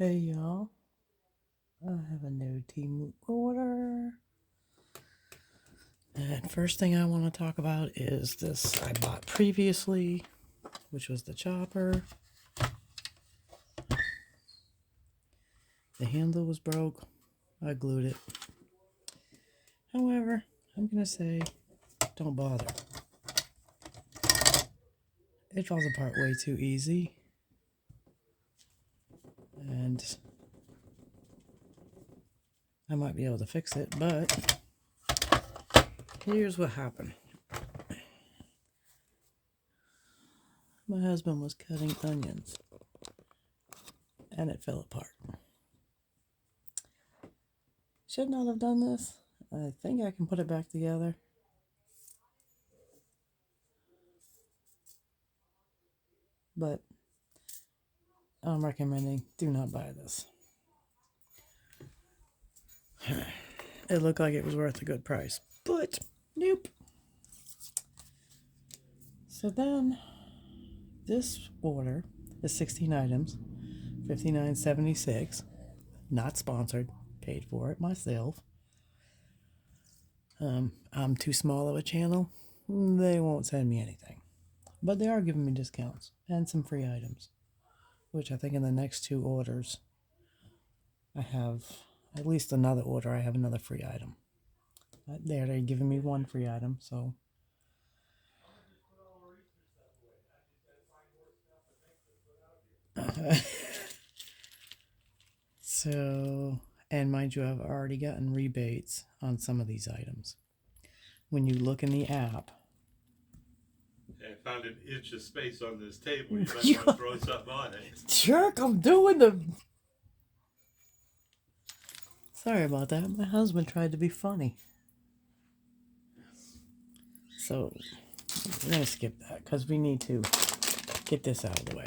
Hey y'all, I have a new Temu order. And first thing I want to talk about is this I bought previously, which was the chopper. The handle was broke. I glued it. However, I'm going to say, don't bother. It falls apart way too easy. And I might be able to fix it, but here's what happened. My husband was cutting onions, and it fell apart. Should not have done this. I think I can put it back together. But I'm recommending do not buy this. It looked like it was worth a good price, but nope. So then this order is 16 items, $59.76. Not sponsored, paid for it myself. I'm too small of a channel. They won't send me anything, but they are giving me discounts and some free items, which I think in the next two orders I have at least another order. I have another free item. They're already giving me one free item, so so, and mind you, I've already gotten rebates on some of these items. When you look in the app, I found an inch of space on this table. You might want to throw something on it. jerk, I'm doing the. Sorry about that. My husband tried to be funny. So, we're going to skip that because we need to get this out of the way.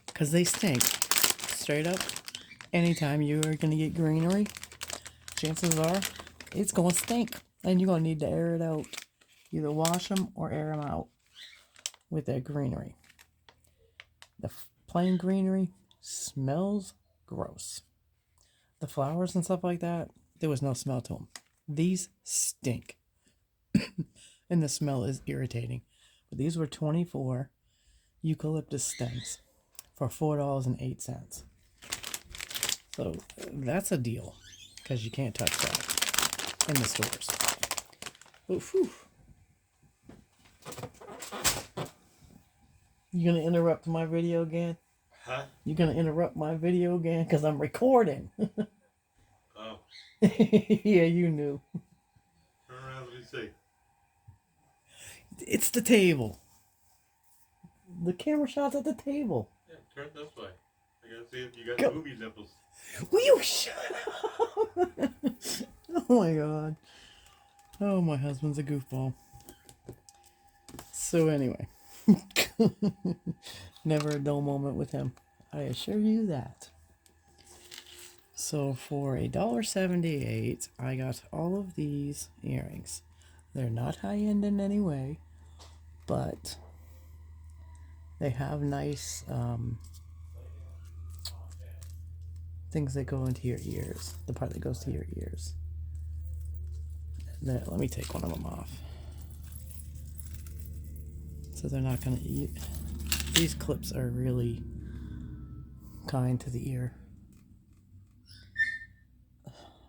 Because they stink. Straight up, anytime you are going to get greenery, chances are it's going to stink. And you're going to need to air it out. Either wash them or air them out with that greenery. The plain greenery smells gross. The flowers and stuff like that, there was no smell to them. These stink. And the smell is irritating. But these were 24 eucalyptus stems for $4.08. So that's a deal, because you can't touch that in the stores. Oof, oof. You gonna interrupt my video again? Huh? You gonna interrupt my video again? Because I'm recording. Oh. Yeah, you knew. Turn around, let me see. It's the table. The camera shot's at the table. Yeah, turn this way. I gotta see if you got Go. movie nipples. Will you shut up? Oh my god. Oh, my husband's a goofball. So anyway. Never a dull moment with him. I assure you that. So for $1.78, I got all of these earrings. They're not high-end in any way, but they have nice things that go into your ears. The part that goes to your ears. Let me take one of them off. So they're not going to eat. These clips are really kind to the ear.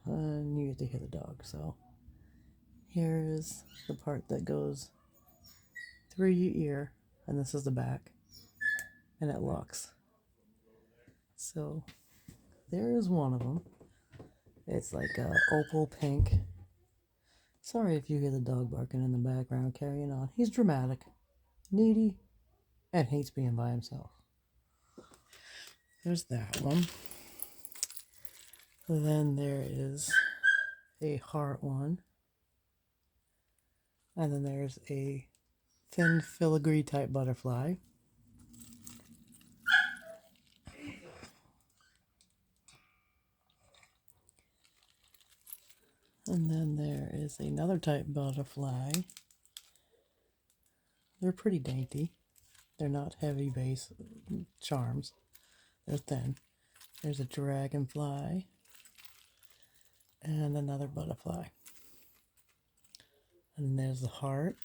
And you get to hear the dog. So here's the part that goes through your ear, and this is the back, and it locks. So there is one of them. It's like a opal pink. Sorry if you hear the dog barking in the background. Carrying on. He's dramatic, needy, and hates being by himself. There's that one. Then there is a heart one. And then there's a thin filigree type butterfly. And then there is another type butterfly. They're pretty dainty. They're not heavy base charms. They're thin. There's a dragonfly and another butterfly. And there's the heart.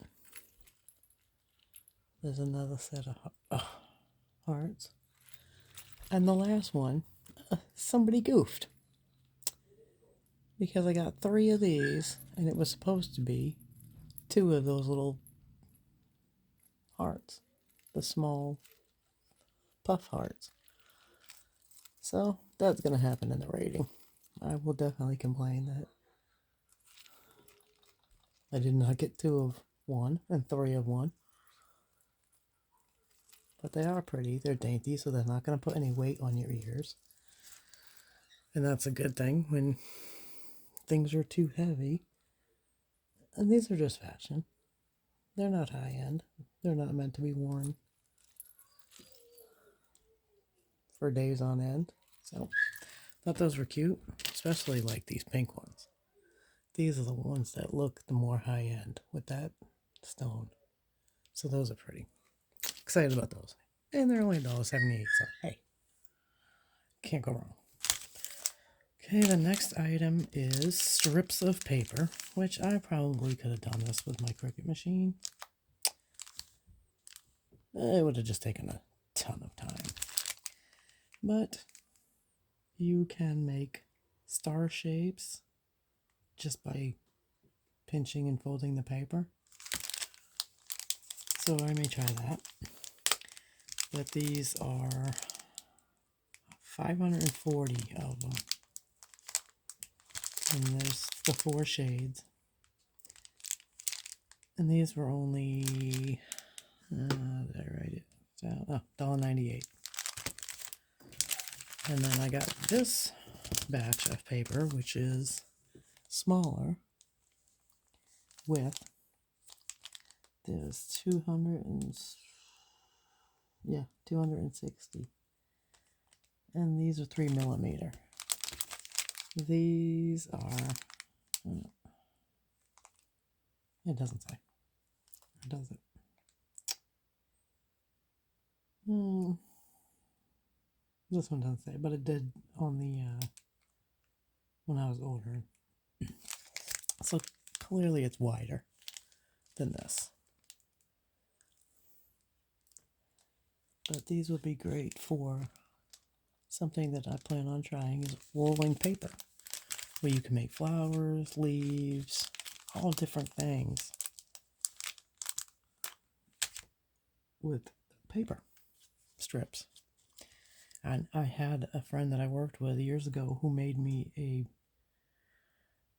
There's another set of hearts. And the last one, somebody goofed. Because I got 3 of these, and it was supposed to be 2 of those little hearts. The small puff hearts. So, that's going to happen in the rating. I will definitely complain that I did not get 2 of one and 3 of one. But they are pretty. They're dainty, so they're not going to put any weight on your ears. And that's a good thing when things are too heavy. And these are just fashion. They're not high-end. They're not meant to be worn for days on end. So, thought those were cute. Especially like these pink ones. These are the ones that look the more high-end with that stone. So those are pretty. Excited about those. And they're only $1.78, so hey. Can't go wrong. Okay, the next item is strips of paper, which I probably could have done this with my Cricut machine. It would have just taken a ton of time. But you can make star shapes just by pinching and folding the paper. So I may try that. But these are 540 of them. And there's the 4 shades. And these were only, did I write it down? Oh, $1.98. And then I got this batch of paper, which is smaller, with, there's 260. And these are 3mm. These are, it doesn't say. Or does it? This one doesn't say, but it did on the, when I was ordering. So clearly it's wider than this. But these would be great for something that I plan on trying is rolling paper, where you can make flowers, leaves, all different things with paper strips. And I had a friend that I worked with years ago who made me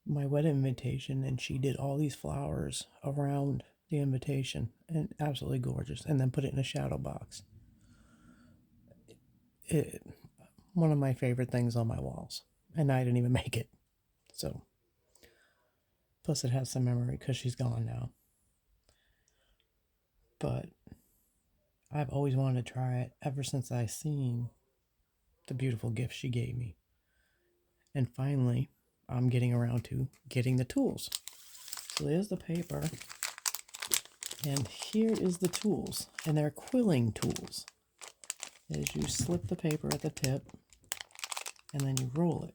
my wedding invitation, and she did all these flowers around the invitation, and absolutely gorgeous, and then put it in a shadow box. One of my favorite things on my walls, and I didn't even make it. So, plus it has some memory because she's gone now. But I've always wanted to try it ever since I seen the beautiful gift she gave me. And finally, I'm getting around to getting the tools. So there's the paper. And here is the tools. And they're quilling tools. As you slip the paper at the tip, and then you roll it.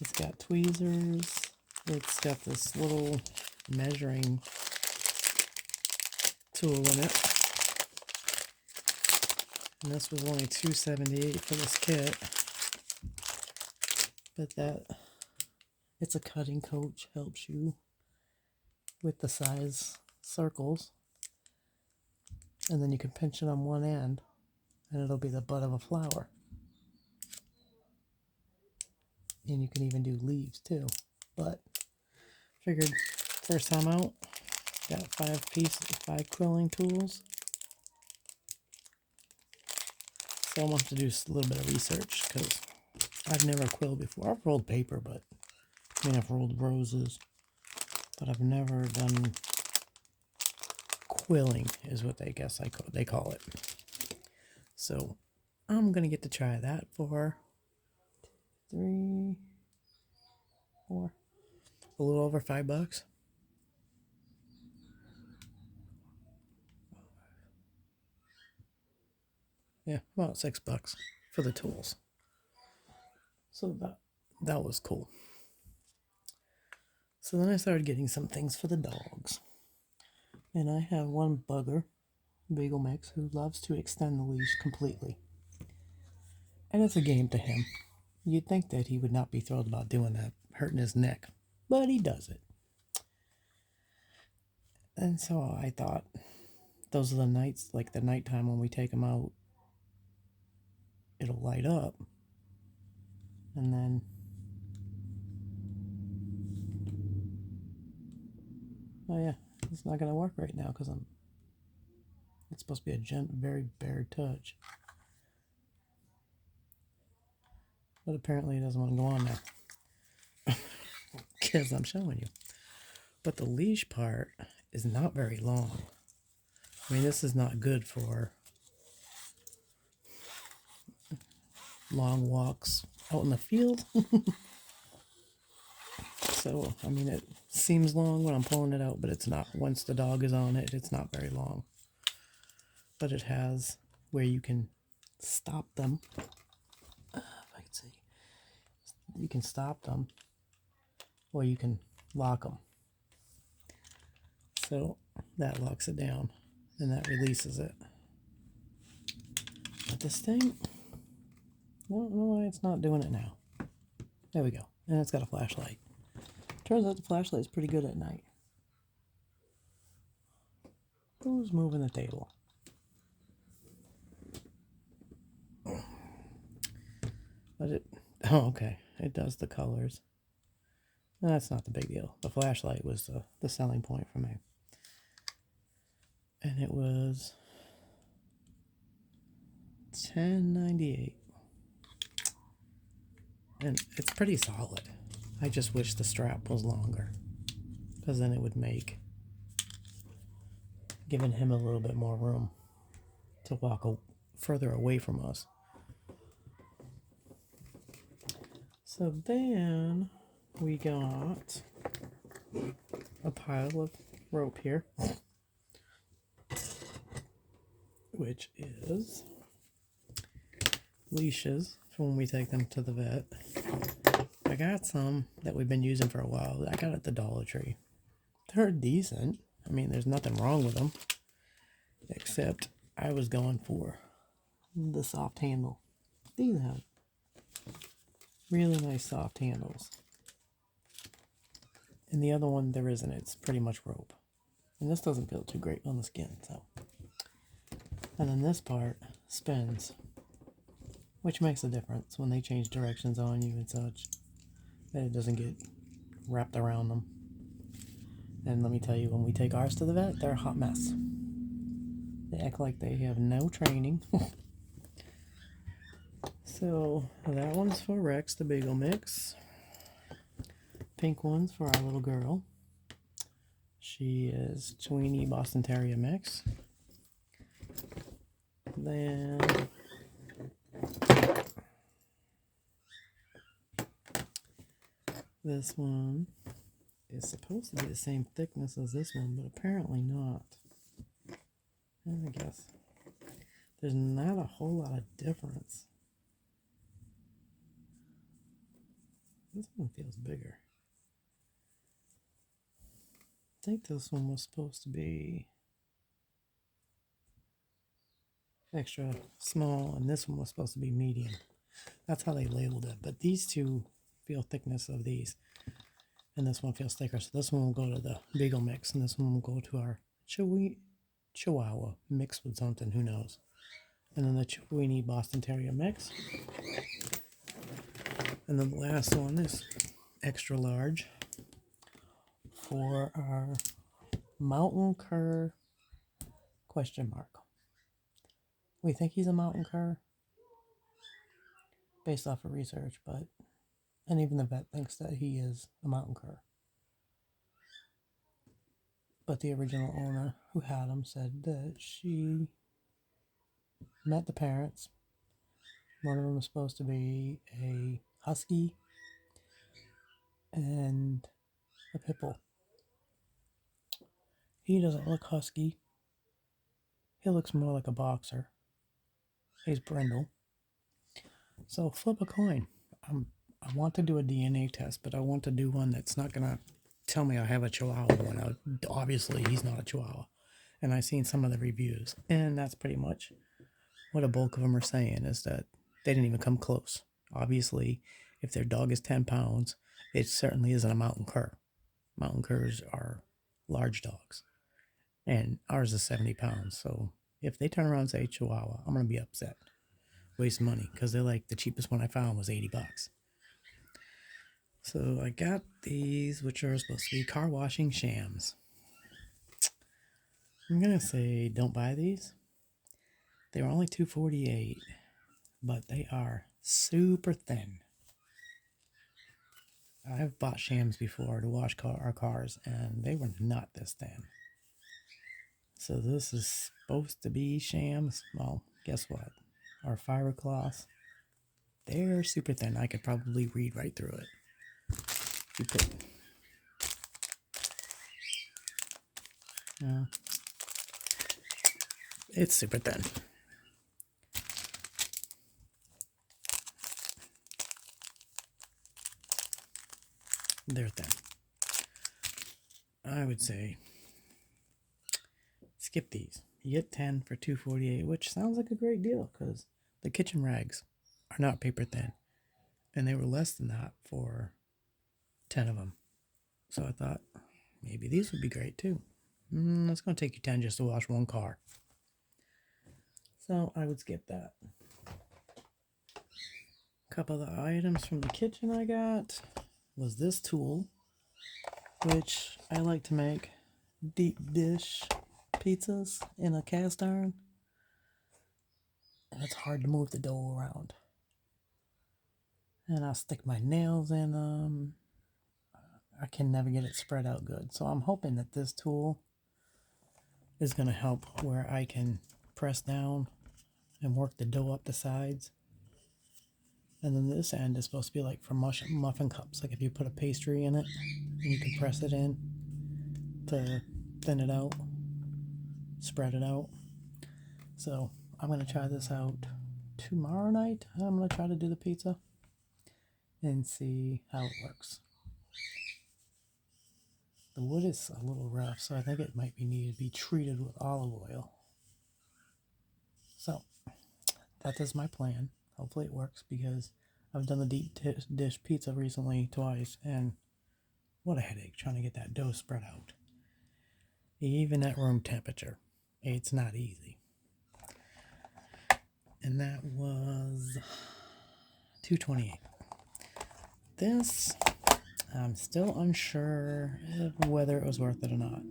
It's got tweezers. It's got this little measuring tool in it. And this was only $2.78 for this kit. But it's a cutting coach, helps you with the size circles. And then you can pinch it on one end, and it'll be the butt of a flower. And you can even do leaves too. But figured first time out, got 5 quilling tools. So I'm going to have to do a little bit of research because I've never quilled before. I've rolled paper, but I've rolled roses, but I've never done quilling is what they call it. So I'm going to get to try that for 3, 4, a little over $5. Yeah, about $6 for for the tools. So that was cool. So then I started getting some things for the dogs. And I have one bugger, Beagle Mix, who loves to extend the leash completely. And it's a game to him. You'd think that he would not be thrilled about doing that, hurting his neck. But he does it. And so I thought, those are the nights, like the nighttime when we take him out, it'll light up. And then oh yeah, it's not gonna work right now because it's supposed to be a very bare touch. But apparently it doesn't want to go on now. Because I'm showing you. But the leash part is not very long. I mean, this is not good for long walks out in the field. So, I mean, it seems long when I'm pulling it out, but it's not. Once the dog is on it, it's not very long. But it has where you can stop them. If I can see. You can stop them, or you can lock them. So that locks it down, and that releases it. But this thing, I don't know why it's not doing it now. There we go. And it's got a flashlight. Turns out the flashlight's pretty good at night. Who's moving the table? But it, oh, okay. It does the colors. That's not the big deal. The flashlight was the selling point for me. And it was $10.98. And it's pretty solid. I just wish the strap was longer, because then it would make giving him a little bit more room to walk further away from us. So then we got a pile of rope here, which is leashes for when we take them to the vet. I got some that we've been using for a while. I got at the Dollar Tree. They're decent. I mean, there's nothing wrong with them, except I was going for the soft handle. These have really nice soft handles. And the other one, there isn't. It's pretty much rope. And this doesn't feel too great on the skin, so. And then this part spins, which makes a difference when they change directions on you and such, that it doesn't get wrapped around them. And let me tell you, when we take ours to the vet, they're a hot mess. They act like they have no training. So that one's for Rex, the Beagle Mix. Pink one's for our little girl. She is Tweenie Boston Terrier Mix. Then this one is supposed to be the same thickness as this one, but apparently not. And I guess there's not a whole lot of difference. This one feels bigger. I think this one was supposed to be extra small, and this one was supposed to be medium. That's how they labeled it. But these two feel thickness of these, and this one feels thicker. So this one will go to the Beagle Mix, and this one will go to our Chihuahua mixed with something, who knows. And then the Tweenie Boston Terrier Mix. And then the last one is extra large for our mountain cur ? We think he's a mountain cur based off of research, and even the vet thinks that he is a mountain cur. But the original owner who had him said that she met the parents. One of them was supposed to be a husky and a pit bull. He doesn't look husky. He looks more like a boxer. He's brindle. So flip a coin. I want to do a DNA test, but I want to do one that's not gonna tell me I have a Chihuahua one. Obviously, he's not a Chihuahua, and I've seen some of the reviews, and that's pretty much what a bulk of them are saying is that they didn't even come close. Obviously, if their dog is 10 pounds, it certainly isn't a mountain cur. Mountain curs are large dogs, and ours is 70 pounds. So if they turn around and say Chihuahua, I'm gonna be upset. Waste money because they're like the cheapest one I found was $80. So I got these, which are supposed to be car washing shams. I'm gonna say don't buy these. They were only $2.48, but they are super thin. I've bought shams before to wash our cars, and they were not this thin. So this is supposed to be shams. Well, guess what? Our fiberglass, they're super thin. I could probably read right through it. You put, it's super thin. They're thin. I would say skip these. You get 10 for $2.48, which sounds like a great deal because the kitchen rags are not paper thin, and they were less than that for 10 of them. So I thought maybe these would be great too. It's going to take you 10 just to wash one car. So I would skip that. A couple of the items from the kitchen I got was this tool, which I like to make deep dish pizzas in a cast iron. And it's hard to move the dough around. And I stick my nails in them. I can never get it spread out good. So I'm hoping that this tool is going to help where I can press down and work the dough up the sides. And then this end is supposed to be like for muffin cups. Like if you put a pastry in it and you can press it in to thin it out, spread it out. So I'm going to try this out tomorrow night. I'm going to try to do the pizza and see how it works. The wood is a little rough, so I think it might be needed to be treated with olive oil. So that is my plan. Hopefully it works because I've done the deep dish pizza recently twice, and what a headache trying to get that dough spread out. Even at room temperature, it's not easy. And that was $2.28. This, I'm still unsure whether it was worth it or not.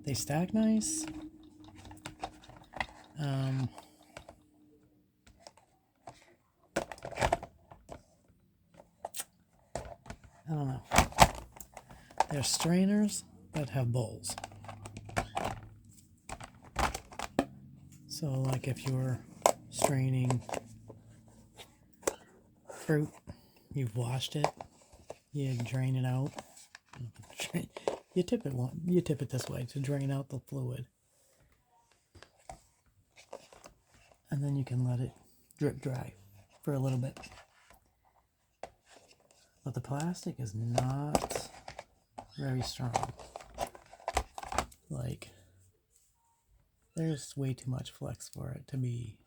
They stack nice. I don't know. They're strainers that have bowls. So like if you're straining fruit, you've washed it, you drain it out. You tip it this way to drain out the fluid. And then you can let it drip dry for a little bit. But the plastic is not very strong. Like, there's way too much flex for it to be.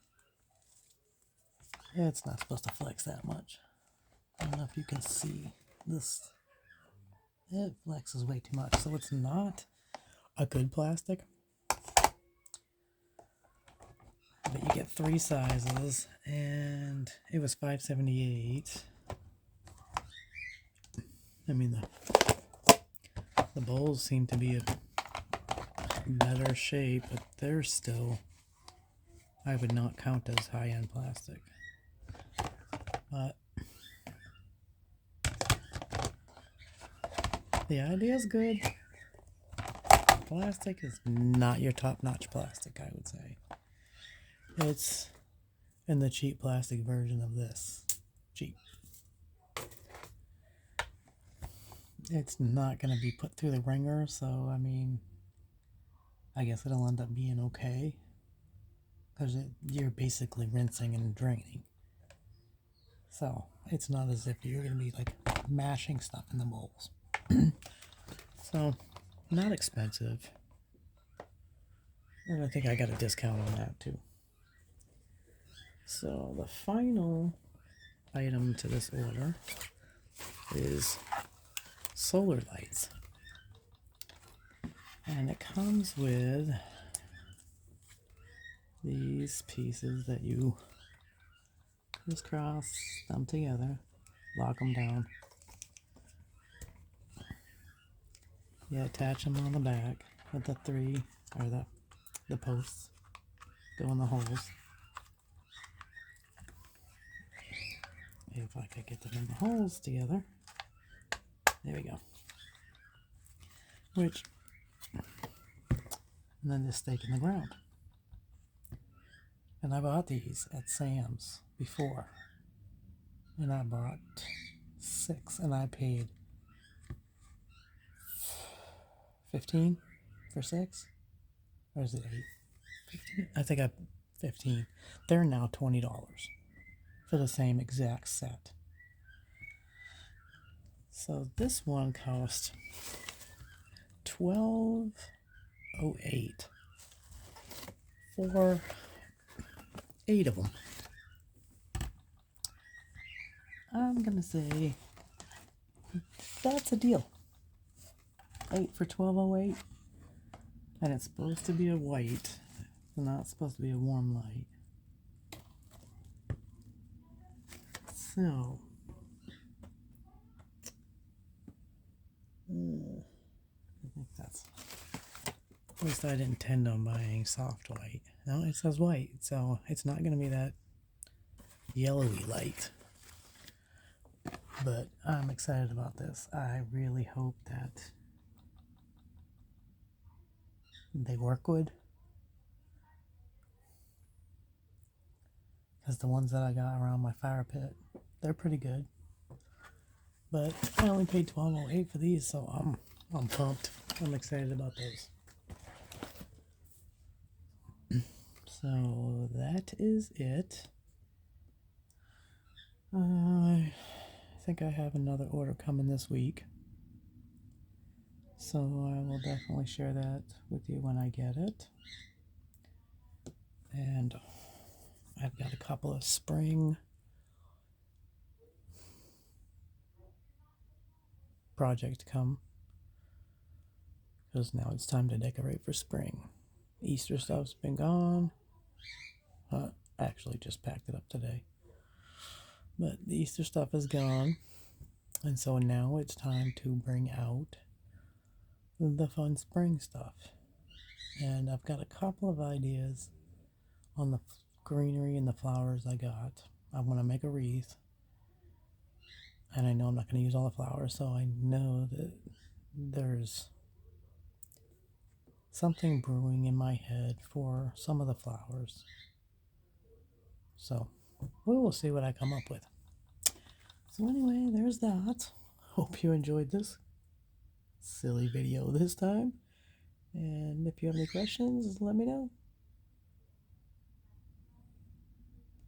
It's not supposed to flex that much. I don't know if you can see this. It flexes way too much, so it's not a good plastic. But you get 3 sizes, and it was $5.78. I mean, the bowls seem to be a better shape, but they're still, I would not count as high-end plastic. But the idea is good. Plastic is not your top-notch plastic, I would say. It's in the cheap plastic version of this. Cheap. It's not going to be put through the ringer, so I mean, I guess it'll end up being okay. Because you're basically rinsing and draining. So it's not as if you're going to be like mashing stuff in the bowls. So not expensive. And I think I got a discount on that too. So the final item to this order is solar lights. And it comes with these pieces that you crisscross them together, lock them down. You attach them on the back with the three, or the posts go in the holes. If I could get them in the holes together. There we go. And then this stake in the ground. And I bought these at Sam's before. And I bought 6 and I paid 15 for 6. Or is it 8? 15? I think I 15. They're now $20 for the same exact set. So this one cost $12.08 for 8 of them. I'm gonna say that's a deal. 8 for $12.08, and it's supposed to be a white. It's not supposed to be a warm light. So I think that's. At least I didn't intend on buying soft white. No, it says white, so it's not going to be that yellowy light. But I'm excited about this. I really hope that they work good. Because the ones that I got around my fire pit, they're pretty good. But I only paid $12.08 for these, so I'm pumped. I'm excited about those. So that is it. I think I have another order coming this week. So I will definitely share that with you when I get it. And I've got a couple of spring projects to come. Because now it's time to decorate for spring. Easter stuff's been gone. I actually just packed it up today. But the Easter stuff is gone. And so now it's time to bring out the fun spring stuff. And I've got a couple of ideas on the greenery and the flowers I got. I want to make a wreath. And I know I'm not going to use all the flowers, so I know that there's something brewing in my head for some of the flowers. So we will see what I come up with. So anyway, there's that. Hope you enjoyed this silly video this time. And if you have any questions, let me know.